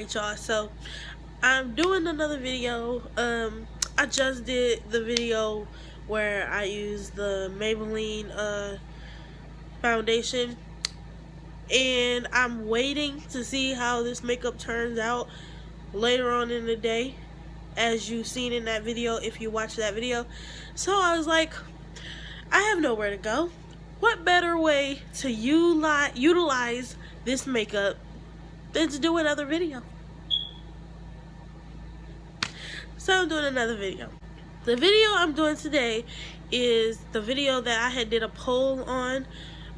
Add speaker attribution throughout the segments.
Speaker 1: Alright, y'all, so I'm doing another video. I just did the video where I used the Maybelline foundation, and I'm waiting to see how this makeup turns out later on in the day, as you've seen in that video if you watch that video. So I was like, I have nowhere to go. What better way to utilize this makeup than to do another video? So I'm doing another video. The video I'm doing today is the video that I had did a poll on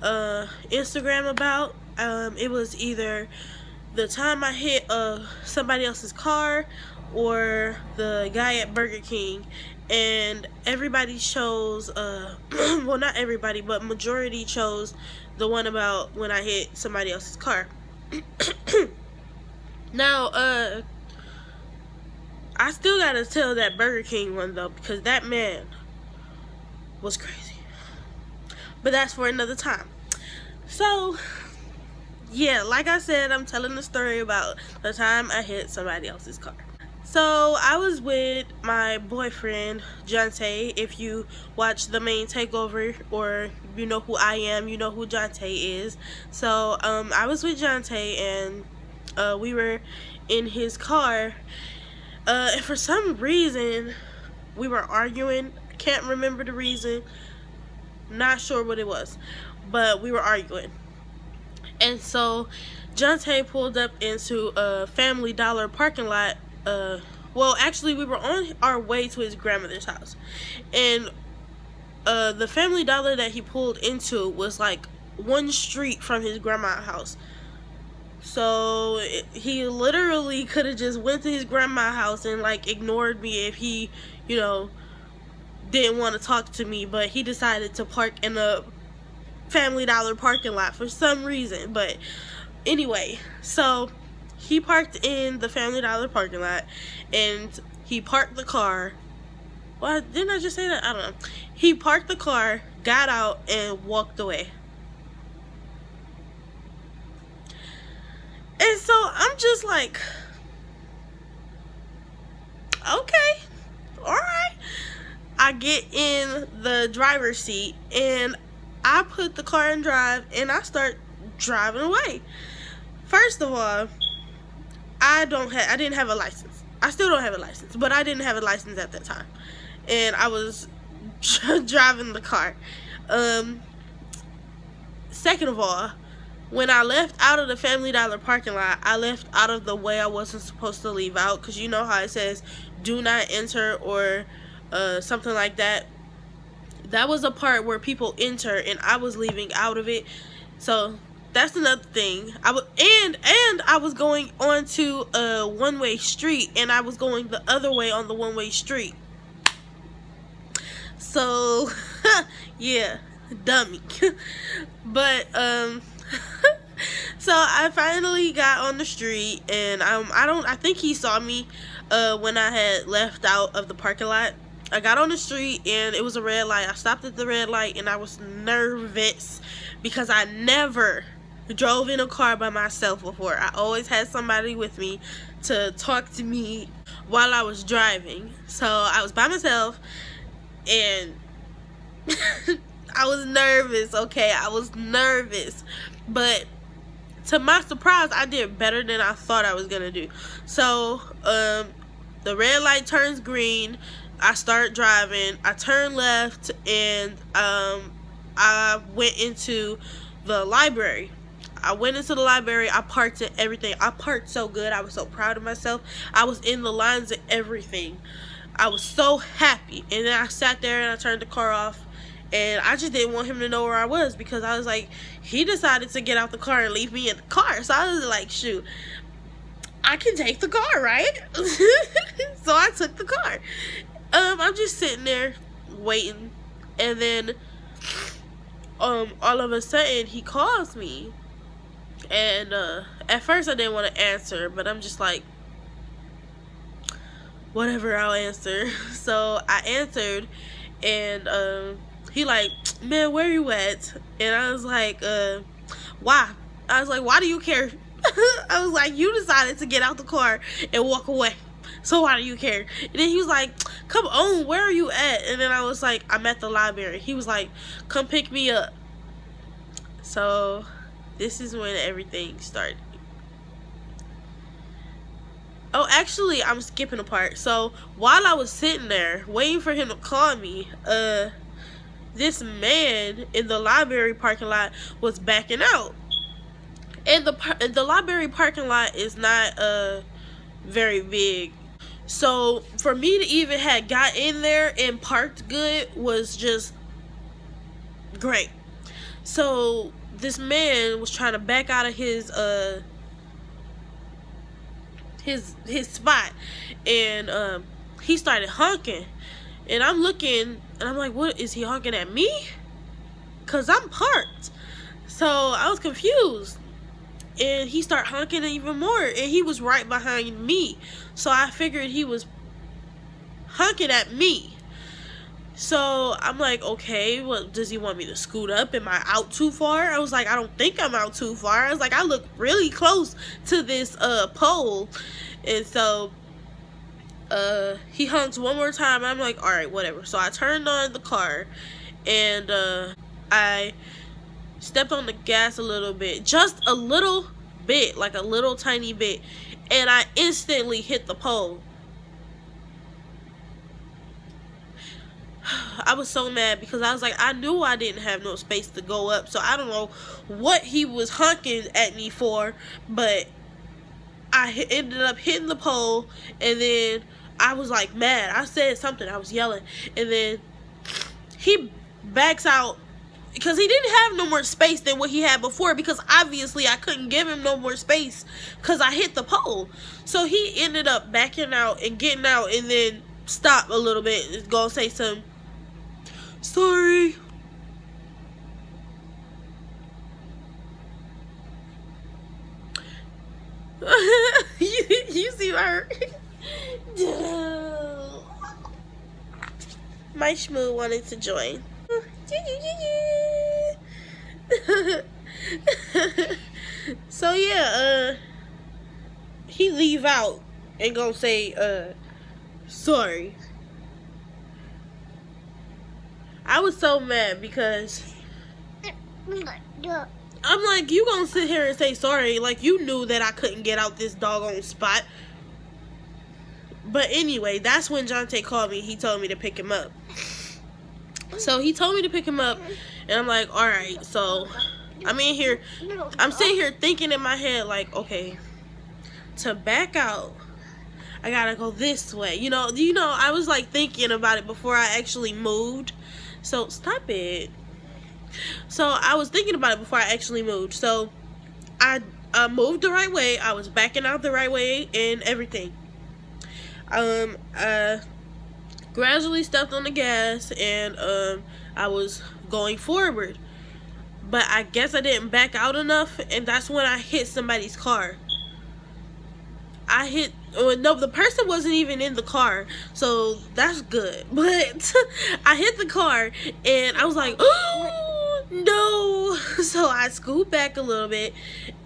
Speaker 1: Instagram about. It was either the time I hit somebody else's car or the guy at Burger King, and everybody chose well, not everybody, but majority chose the one about when I hit somebody else's car. Now I still gotta tell that Burger King one though, because that man was crazy, but that's for another time. So yeah, like I said, I'm telling the story about the time I hit somebody else's car. So I was with my boyfriend, Jonte. If you watch the Maine takeover, or you know who I am, you know who Jonte is. So I was with Jonte, and we were in his car, and for some reason we were arguing. I can't remember the reason, not sure what it was, but we were arguing. And so Jonte pulled up into a Family Dollar parking lot. Well, actually, we were on our way to his grandmother's house, and the Family Dollar that he pulled into was like one street from his grandma's house. So he literally could have just went to his grandma's house and like ignored me if he, you know, didn't want to talk to me, but he decided to park in a Family Dollar parking lot for some reason. But anyway, so he parked in the Family Dollar parking lot, and he parked the car. Well, didn't I just say that? I don't know. He parked the car, got out, and walked away. And so I'm just like, okay, alright. I get in the driver's seat, and I put the car in drive, and I start driving away. First of all, I didn't have a license. I still don't have a license, but I didn't have a license at that time, and I was driving the car. Second of all, when I left out of the Family Dollar parking lot, I left out of the way I wasn't supposed to leave out, because you know how it says do not enter or something like that. That was a part where people enter, and I was leaving out of it. So that's another thing. I was going onto a one-way street, and I was going the other way on the one-way street. So yeah, dummy. But so I finally got on the street, and I think he saw me when I had left out of the parking lot. I got on the street, and it was a red light. I stopped at the red light, and I was nervous because I never drove in a car by myself before. I always had somebody with me to talk to me while I was driving. So I was by myself, and I was nervous, okay? I was nervous. But to my surprise, I did better than I thought I was gonna do. So the red light turns green. I start driving. I turn left, and I went into the library. I went into the library. I parked and everything. I parked so good. I was so proud of myself. I was in the lines and everything. I was so happy. And then I sat there, and I turned the car off, and I just didn't want him to know where I was, because I was like, he decided to get out the car and leave me in the car. So I was like, shoot, I can take the car, right? So I took the car. I'm just sitting there waiting, and then all of a sudden he calls me, and at first I didn't want to answer, but I'm just like, whatever, I'll answer. So I answered, and he like, man, where you at? And I was like, why? I was like, why do you care? I was like, you decided to get out the car and walk away, so why do you care? And then he was like, come on, where are you at? And then I was like, I'm at the library. He was like, come pick me up. So this is when everything started. Oh, actually, I'm skipping a part. So while I was sitting there waiting for him to call me, this man in the library parking lot was backing out. And the library parking lot is not very big. So for me to even have got in there and parked good was just great. So this man was trying to back out of his spot, and he started honking, and I'm looking and I'm like, what is he honking at me? Cause I'm parked. So I was confused, and he started honking even more, and he was right behind me, so I figured he was honking at me. So I'm like, okay, what does he want me to scoot up? Am I out too far? I was like, I don't think I'm out too far. I was like, I look really close to this pole. And so he honks one more time. I'm like, all right, whatever. So I turned on the car, and I stepped on the gas a little bit, just a little bit, like a little tiny bit, and I instantly hit the pole. I was so mad because I was like, I knew I didn't have no space to go up, so I don't know what he was honking at me for, but I ended up hitting the pole, and then I was like mad. I said something, I was yelling, and then he backs out because he didn't have no more space than what he had before, because obviously I couldn't give him no more space because I hit the pole. So he ended up backing out and getting out, and then stopped a little bit and gonna say something. Sorry. you see her? My schmoo wanted to join. So yeah, he leave out and gonna say sorry. I was so mad because I'm like, you gonna sit here and say sorry like you knew that I couldn't get out this doggone spot. But anyway, that's when Jonte called me. He told me to pick him up. So he told me to pick him up, and I'm like, alright. So I'm in here, I'm sitting here thinking in my head like, okay, to back out I gotta go this way. You know, I was like thinking about it before I actually moved. So stop it. So I was thinking about it before I actually moved. So I moved the right way. I was backing out the right way and everything. I gradually stepped on the gas, and I was going forward. But I guess I didn't back out enough, and that's when I hit somebody's car. No, the person wasn't even in the car, so that's good. But I hit the car, and I was like, oh, no. So I scoot back a little bit,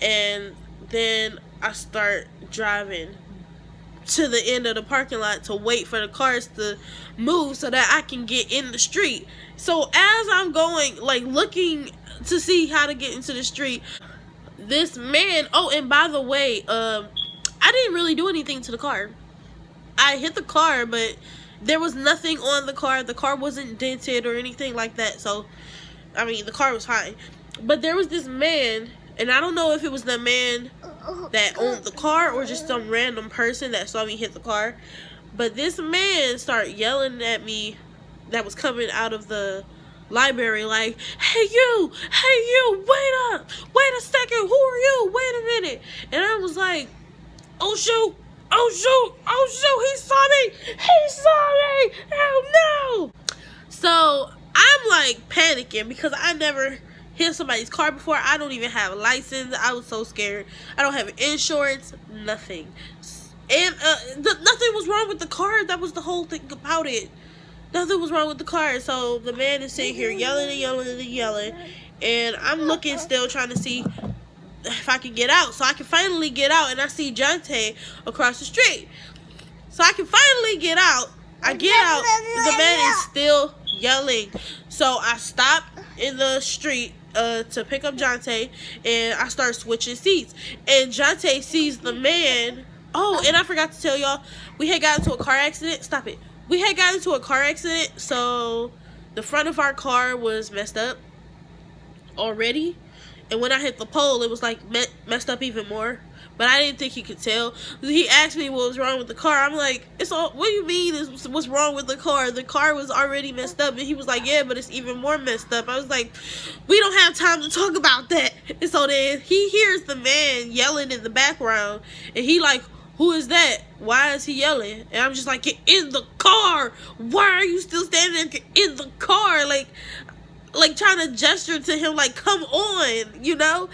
Speaker 1: and then I start driving to the end of the parking lot to wait for the cars to move so that I can get in the street. So as I'm going, like looking to see how to get into the street, this man, oh, and by the way, I didn't really do anything to the car. I hit the car, but there was nothing on the car. The car wasn't dented or anything like that. So, I mean, the car was fine. But there was this man, and I don't know if it was the man that owned the car or just some random person that saw me hit the car. But this man started yelling at me that was coming out of the library like, hey you, wait up, wait a second, who are you, wait a minute. And I was like, oh shoot, he saw me, oh no. So I'm like panicking because I never hit somebody's car before. I don't even have a license. I was so scared. I don't have insurance, nothing. And nothing was wrong with the car. That was the whole thing about it. Nothing was wrong with the car. So the man is sitting here yelling and yelling and yelling, and I'm looking still trying to see if I could get out. So I can finally get out, and I see Jonte across the street. So I can finally get out. I get out, the man is still yelling. So I stop in the street to pick up Jonte, and I start switching seats. And Jonte sees the man. Oh, and I forgot to tell y'all, we had gotten into a car accident. Stop it. We had gotten into a car accident, so the front of our car was messed up already. And when I hit the pole, it was like messed up even more. But I didn't think he could tell. He asked me what was wrong with the car. I'm like, what do you mean is what's wrong with the car? The car was already messed up. And he was like, yeah, but it's even more messed up. I was like, we don't have time to talk about that. And so then he hears the man yelling in the background. And he like, who is that? Why is he yelling? And I'm just like, get in the car. Why are you still standing there? Get in the car. Like trying to gesture to him like, come on, you know?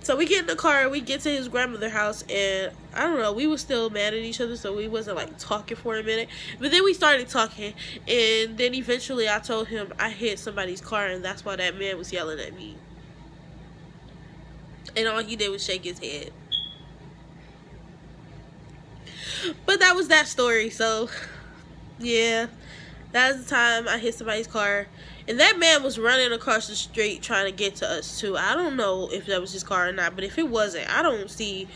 Speaker 1: So we get in the car, we get to his grandmother's house, and I don't know, we were still mad at each other, so we wasn't like talking for a minute. But then we started talking, and then eventually I told him I hit somebody's car, and that's why that man was yelling at me. And all he did was shake his head. But that was that story. So yeah, that was the time I hit somebody's car. And that man was running across the street trying to get to us too. I don't know if that was his car or not, but if it wasn't, I don't see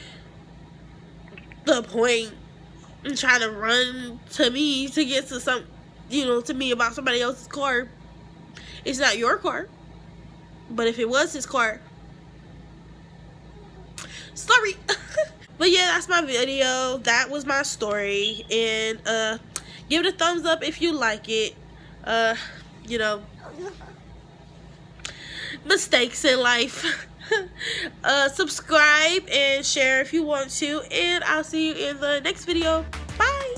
Speaker 1: the point in trying to run to me to get to to me about somebody else's car. It's not your car. But if it was his car, sorry. But yeah, that's my video. That was my story. And give it a thumbs up if you like it. Mistakes in life. Subscribe and share if you want to, and I'll see you in the next video. Bye.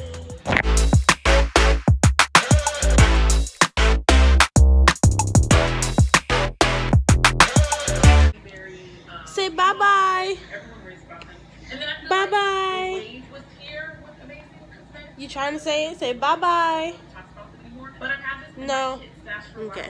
Speaker 1: Say bye-bye. Bye-bye. You trying to say it? Say bye-bye. No. Okay.